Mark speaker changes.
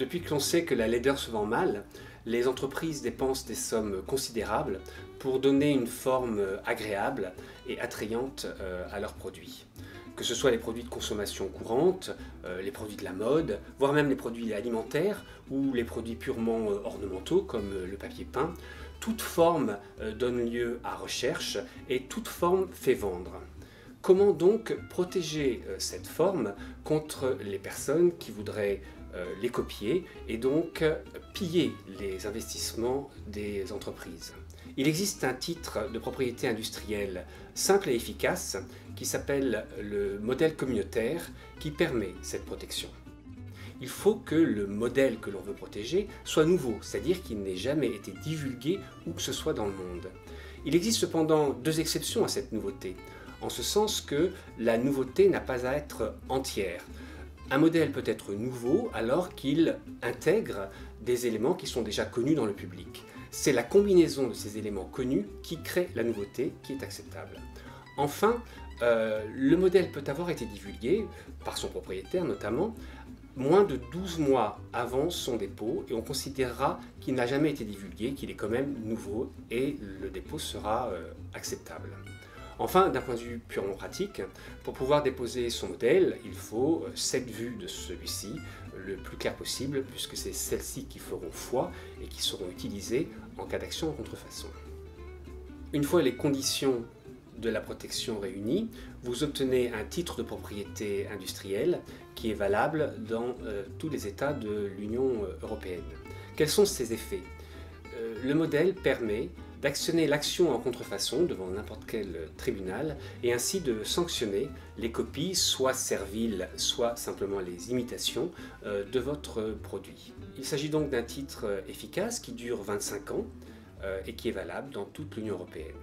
Speaker 1: Depuis que l'on sait que la laideur se vend mal, les entreprises dépensent des sommes considérables pour donner une forme agréable et attrayante à leurs produits. Que ce soit les produits de consommation courante, les produits de la mode, voire même les produits alimentaires ou les produits purement ornementaux comme le papier peint, toute forme donne lieu à recherche et toute forme fait vendre. Comment donc protéger cette forme contre les personnes qui voudraient les copier et donc piller les investissements des entreprises? Il existe un titre de propriété industrielle simple et efficace qui s'appelle le modèle communautaire qui permet cette protection. Il faut que le modèle que l'on veut protéger soit nouveau, c'est-à-dire qu'il n'ait jamais été divulgué où que ce soit dans le monde. Il existe cependant deux exceptions à cette nouveauté, en ce sens que la nouveauté n'a pas à être entière. Un modèle peut être nouveau alors qu'il intègre des éléments qui sont déjà connus dans le public. C'est la combinaison de ces éléments connus qui crée la nouveauté qui est acceptable. Enfin, le modèle peut avoir été divulgué, par son propriétaire notamment, moins de 12 mois avant son dépôt et on considérera qu'il n'a jamais été divulgué, qu'il est quand même nouveau et le dépôt sera acceptable. Enfin, d'un point de vue purement pratique, pour pouvoir déposer son modèle, il faut 7 vues de celui-ci, le plus clair possible, puisque c'est celles-ci qui feront foi et qui seront utilisées en cas d'action en contrefaçon. Une fois les conditions de la protection réunies, vous obtenez un titre de propriété industrielle qui est valable dans tous les États de l'Union européenne. Quels sont ses effets? Le modèle permet d'actionner l'action en contrefaçon devant n'importe quel tribunal et ainsi de sanctionner les copies, soit serviles, soit simplement les imitations de votre produit. Il s'agit donc d'un titre efficace qui dure 25 ans et qui est valable dans toute l'Union européenne.